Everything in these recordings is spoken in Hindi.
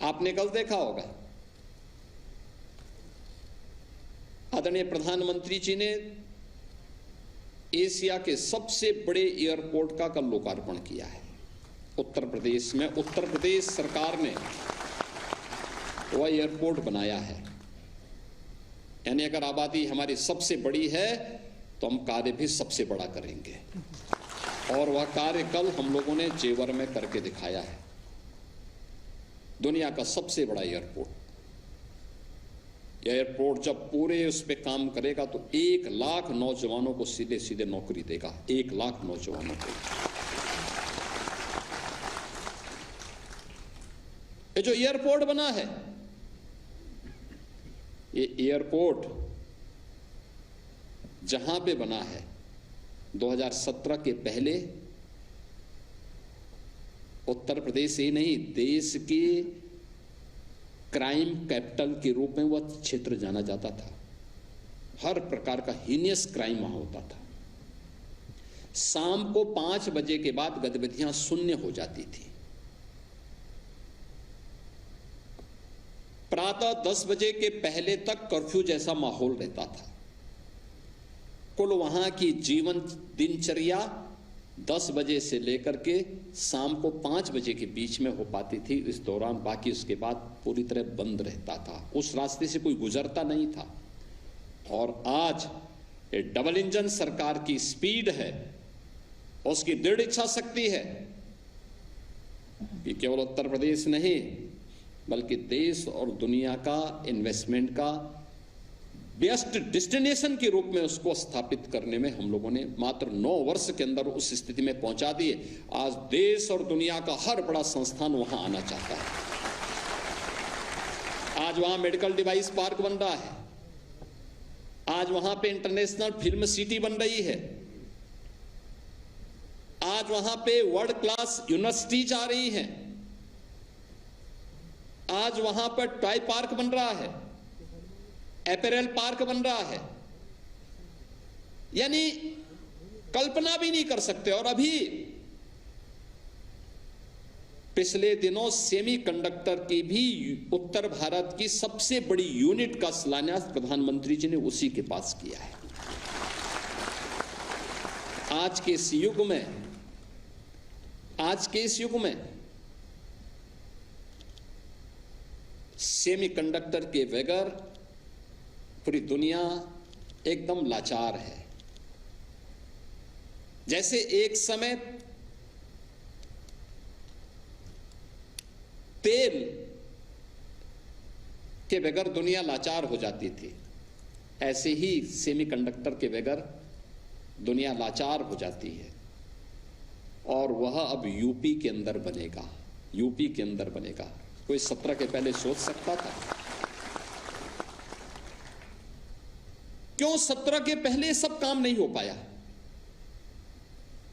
आपने कल देखा होगा, आदरणीय प्रधानमंत्री जी ने एशिया के सबसे बड़े एयरपोर्ट का कल लोकार्पण किया है उत्तर प्रदेश में। उत्तर प्रदेश सरकार ने वह एयरपोर्ट बनाया है। यानी अगर आबादी हमारी सबसे बड़ी है तो हम कार्य भी सबसे बड़ा करेंगे, और वह कार्य कल हम लोगों ने जेवर में करके दिखाया है। दुनिया का सबसे बड़ा एयरपोर्ट, एयरपोर्ट जब पूरे उस पर काम करेगा तो 1 लाख नौजवानों को सीधे सीधे नौकरी देगा। 1 लाख नौजवानों को। ये जो एयरपोर्ट बना है, ये एयरपोर्ट जहां पे बना है 2017 के पहले उत्तर प्रदेश ही नहीं, देश के क्राइम कैपिटल के रूप में वह क्षेत्र जाना जाता था। हर प्रकार का हीनियस क्राइम वहां होता था। शाम को 5 बजे के बाद गतिविधियां शून्य हो जाती थी। प्रातः 10 बजे के पहले तक कर्फ्यू जैसा माहौल रहता था। कुल वहां की जीवन दिनचर्या 10 बजे से लेकर के शाम को 5 बजे के बीच में हो पाती थी। इस दौरान बाकी उसके बाद पूरी तरह बंद रहता था। उस रास्ते से कोई गुजरता नहीं था। और आज ये डबल इंजन सरकार की स्पीड है, उसकी दृढ़ इच्छा शक्ति है कि केवल उत्तर प्रदेश नहीं बल्कि देश और दुनिया का इन्वेस्टमेंट का बेस्ट डेस्टिनेशन के रूप में उसको स्थापित करने में हम लोगों ने मात्र 9 वर्ष के अंदर उस स्थिति में पहुंचा दिए। आज देश और दुनिया का हर बड़ा संस्थान वहां आना चाहता है। आज वहां मेडिकल डिवाइस पार्क बन रहा है। आज वहां पे इंटरनेशनल फिल्म सिटी बन रही है। आज वहां पे वर्ल्ड क्लास यूनिवर्सिटीज आ रही हैं। आज वहां पर टॉय पार्क बन रहा है, एपेरल पार्क बन रहा है। यानी कल्पना भी नहीं कर सकते। और अभी पिछले दिनों सेमीकंडक्टर की भी उत्तर भारत की सबसे बड़ी यूनिट का शिलान्यास प्रधानमंत्री जी ने उसी के पास किया है। आज के इस युग में सेमीकंडक्टर के बगैर पूरी दुनिया एकदम लाचार है। जैसे एक समय तेल के बगैर दुनिया लाचार हो जाती थी, ऐसे ही सेमीकंडक्टर के बगैर दुनिया लाचार हो जाती है। और वह अब यूपी के अंदर बनेगा। यूपी के अंदर बनेगा। कोई 17 के पहले सोच सकता था? क्यों 17 के पहले सब काम नहीं हो पाया?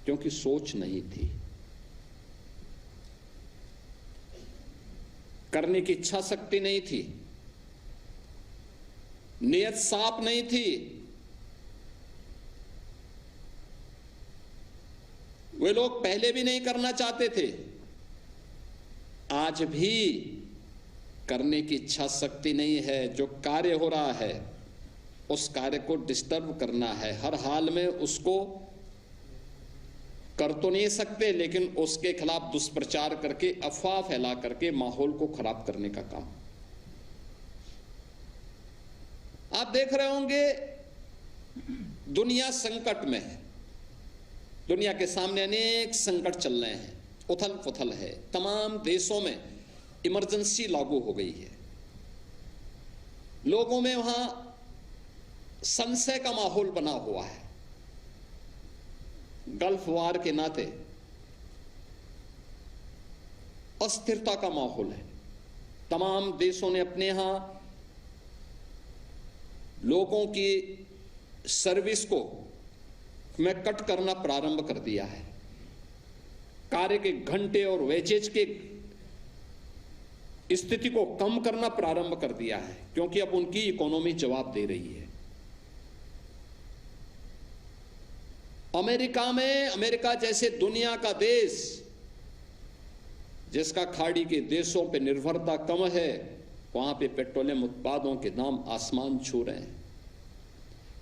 क्योंकि सोच नहीं थी, करने की इच्छा शक्ति नहीं थी, नियत साफ नहीं थी। वे लोग पहले भी नहीं करना चाहते थे, आज भी करने की इच्छा शक्ति नहीं है। जो कार्य हो रहा है उस कार्य को डिस्टर्ब करना है। हर हाल में उसको कर तो नहीं सकते, लेकिन उसके खिलाफ दुष्प्रचार करके, अफवाह फैला करके माहौल को खराब करने का काम। आप देख रहे होंगे दुनिया संकट में है। दुनिया के सामने अनेक संकट चल रहे हैं, उथल पुथल है। तमाम देशों में इमरजेंसी लागू हो गई है। लोगों में वहां संशय का माहौल बना हुआ है। गल्फ वार के नाते अस्थिरता का माहौल है। तमाम देशों ने अपने यहां लोगों की सर्विस को में कट करना प्रारंभ कर दिया है। कार्य के घंटे और वेजेज के स्थिति को कम करना प्रारंभ कर दिया है, क्योंकि अब उनकी इकोनॉमी जवाब दे रही है। अमेरिका जैसे दुनिया का देश जिसका खाड़ी के देशों पे निर्भरता कम है, वहां पे पेट्रोलियम उत्पादों के दाम आसमान छू रहे हैं।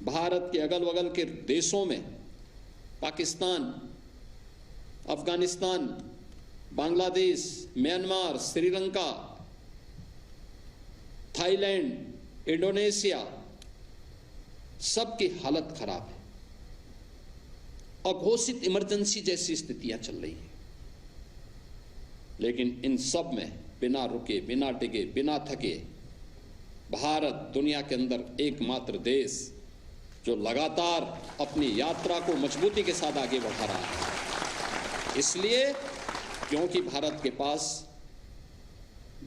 भारत के अगल बगल के देशों में Pakistan, Afghanistan, Bangladesh, Myanmar, Sri Lanka, Thailand, Indonesia, सबकी हालत खराब है। अघोषित इमरजेंसी जैसी स्थितियां चल रही है। लेकिन इन सब में बिना रुके, बिना टिके, बिना थके भारत दुनिया के अंदर एकमात्र देश जो लगातार अपनी यात्रा को मजबूती के साथ आगे बढ़ा रहा है। इसलिए क्योंकि भारत के पास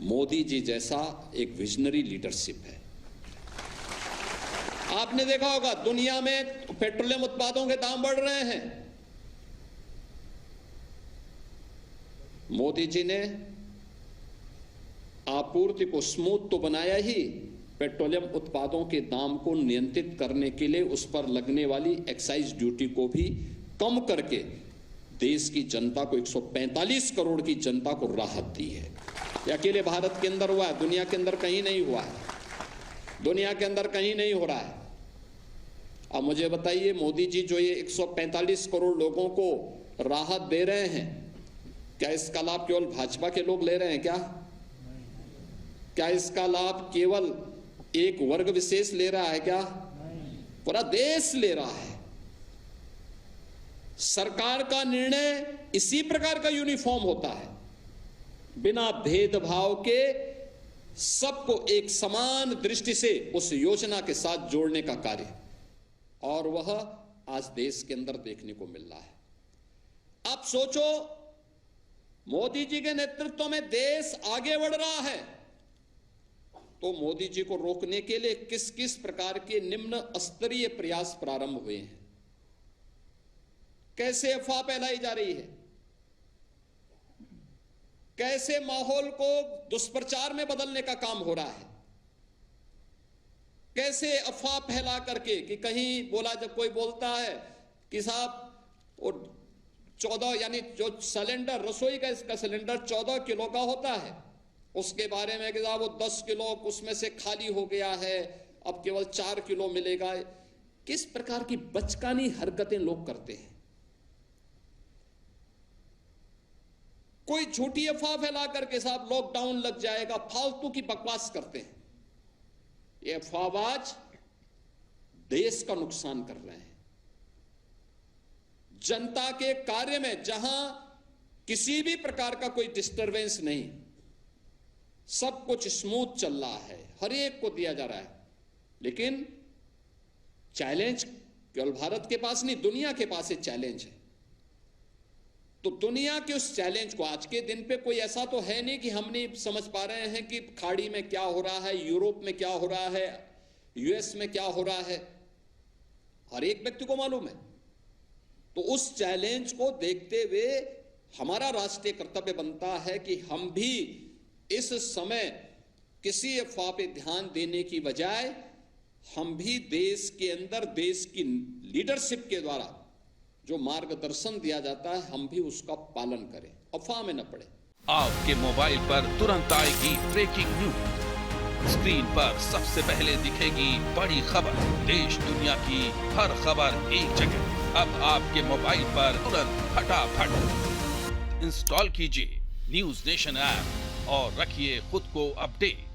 मोदी जी जैसा एक विजनरी लीडरशिप है। आपने देखा होगा दुनिया में पेट्रोलियम उत्पादों के दाम बढ़ रहे हैं। मोदी जी ने आपूर्ति को स्मूथ तो बनाया ही, पेट्रोलियम उत्पादों के दाम को नियंत्रित करने के लिए उस पर लगने वाली एक्साइज ड्यूटी को भी कम करके देश की जनता को 145 करोड़ की जनता को राहत दी है। ये अकेले भारत के अंदर हुआ है, दुनिया के अंदर कहीं नहीं हुआ है, दुनिया के अंदर कहीं नहीं हो रहा है। अब मुझे बताइए, मोदी जी जो ये 145 करोड़ लोगों को राहत दे रहे हैं, क्या इसका लाभ केवल भाजपा के लोग ले रहे हैं क्या? क्या इसका लाभ केवल एक वर्ग विशेष ले रहा है क्या? पूरा देश ले रहा है। सरकार का निर्णय इसी प्रकार का यूनिफॉर्म होता है, बिना भेदभाव के सबको एक समान दृष्टि से उस योजना के साथ जोड़ने का कार्य, और वह आज देश के अंदर देखने को मिल रहा है। आप सोचो, मोदी जी के नेतृत्व में देश आगे बढ़ रहा है, तो मोदी जी को रोकने के लिए किस किस प्रकार के निम्न स्तरीय प्रयास प्रारंभ हुए हैं, कैसे अफवाह फैलाई जा रही है, कैसे माहौल को दुष्प्रचार में बदलने का काम हो रहा है, कैसे अफवाह फैला करके कि कहीं बोला, जब कोई बोलता है कि साहब वो 14 यानी जो सिलेंडर रसोई का इसका सिलेंडर 14 किलो का होता है, उसके बारे में कि साहब वो 10 किलो उसमें से खाली हो गया है, अब केवल 4 किलो मिलेगा। किस प्रकार की बचकानी हरकतें लोग करते हैं। कोई झूठी अफवाह फैला करके साहब लॉकडाउन लग जाएगा, फालतू की बकवास करते हैं। ये अफवाहबाज देश का नुकसान कर रहे हैं। जनता के कार्य में जहां किसी भी प्रकार का कोई डिस्टरबेंस नहीं, सब कुछ स्मूथ चल रहा है, हर एक को दिया जा रहा है, लेकिन चैलेंज केवल भारत के पास नहीं, दुनिया के पास एक चैलेंज है। तो दुनिया के उस चैलेंज को आज के दिन पे कोई ऐसा तो है नहीं कि हम नहीं समझ पा रहे हैं कि खाड़ी में क्या हो रहा है, यूरोप में क्या हो रहा है, यूएस में क्या हो रहा है, हर एक व्यक्ति को मालूम है। तो उस चैलेंज को देखते हुए हमारा राष्ट्रीय कर्तव्य बनता है कि हम भी इस समय किसी अफवाह पे ध्यान देने की बजाय हम भी देश के अंदर देश की लीडरशिप के द्वारा जो मार्गदर्शन दिया जाता है, हम भी उसका पालन करें, अफवाह में न पड़े। आपके मोबाइल पर तुरंत आएगी ब्रेकिंग न्यूज, स्क्रीन पर सबसे पहले दिखेगी बड़ी खबर, देश दुनिया की हर खबर एक जगह। अब आपके मोबाइल पर तुरंत फटाफट इंस्टॉल कीजिए न्यूज नेशन ऐप और रखिए खुद को अपडेट।